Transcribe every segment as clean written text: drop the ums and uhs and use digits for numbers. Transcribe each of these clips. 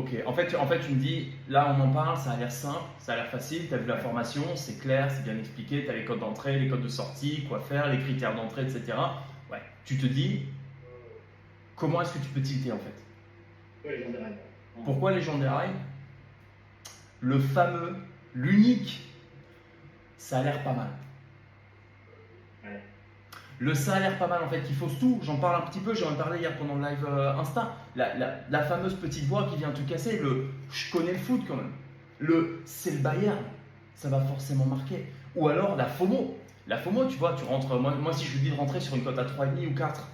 Ok, en fait, tu me dis, là on en parle, ça a l'air simple, ça a l'air facile, tu as vu la formation, c'est clair, c'est bien expliqué, tu as les codes d'entrée, les codes de sortie, quoi faire, les critères d'entrée, etc. Ouais, tu te dis, comment est-ce que tu peux tilter en fait? Ouais, les gens derrière. Pourquoi les gens déraillent? Le fameux, l'unique, ça a l'air pas mal. Ouais. Le ça a l'air pas mal en fait, il fausse tout. J'en parle un petit peu, j'en ai parlé hier pendant le live Insta. La fameuse petite voix qui vient te casser, le je connais le foot quand même. Le c'est le Bayern, ça va forcément marquer. Ou alors la FOMO. La FOMO, tu vois, tu rentres. Moi si je vous dis de rentrer sur une cote à 3,5 ou 4,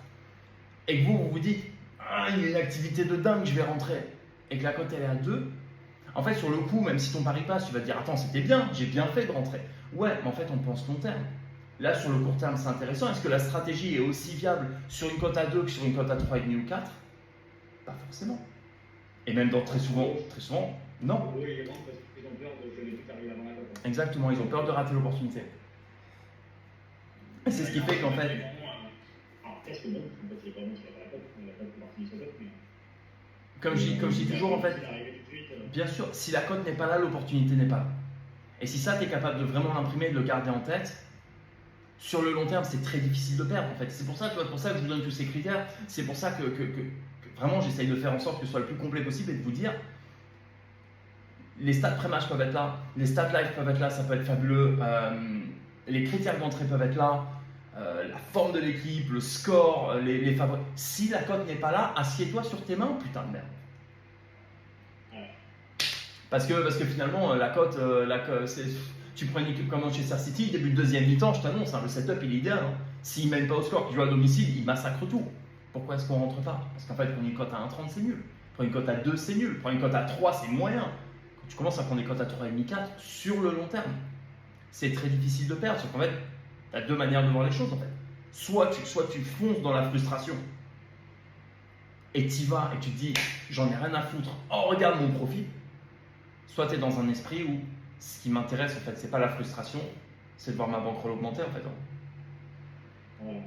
et que vous vous dites, ah, il y a une activité de dingue, je vais rentrer, et que la cote elle est à 2, en fait, sur le coup, même si ton pari passe, tu vas te dire, attends, c'était bien, j'ai bien fait de rentrer. Ouais, mais en fait, on pense long terme. Là, sur le court terme, c'est intéressant. Est-ce que la stratégie est aussi viable sur une cote à 2 que sur une cote à 3,5 ou 4? Pas forcément. Et même très souvent, non. Oui, ils rentrent parce qu'ils ont peur de que les trucs arrivent avant la cote. Exactement, ils ont peur de rater l'opportunité. Et c'est ce qui fait qu'en fait, Alors, presque non, en fait, c'est vraiment sur la cote, on n'a pas partie sur la cote, mais. comme je dis toujours, en fait, bien sûr, si la cote n'est pas là, l'opportunité n'est pas là. Et si ça, tu es capable de vraiment l'imprimer, de le garder en tête, sur le long terme, c'est très difficile de perdre en fait. C'est pour ça, pour ça que je vous donne tous ces critères. C'est pour ça que vraiment j'essaye de faire en sorte que ce soit le plus complet possible et de vous dire, les stats pré-match peuvent être là, les stats live peuvent être là, ça peut être fabuleux, les critères d'entrée peuvent être là, la forme de l'équipe, le score, les favoris. Si la cote n'est pas là, assieds-toi sur tes mains, putain de merde. Parce que finalement, la cote, tu prends une équipe comme Manchester City, début de deuxième mi-temps, je t'annonce, le setup il est idéal. S'il ne mène pas au score, qu'il joue à domicile, il massacre tout. Pourquoi est-ce qu'on rentre pas? Parce qu'en fait, prendre une cote à 1,30 c'est nul. Prendre une cote à 2 c'est nul. Prendre une cote à 3 c'est moyen. Quand tu commences à prendre des cotes à 3,5, 4 sur le long terme, c'est très difficile de perdre. Sauf qu'en fait, tu as deux manières de voir les choses en fait. Soit tu fonces dans la frustration et tu y vas et tu te dis j'en ai rien à foutre, oh regarde mon profit. Soit tu es dans un esprit où ce qui m'intéresse en fait, c'est pas la frustration, c'est de voir ma bankroll augmenter en fait. Voilà.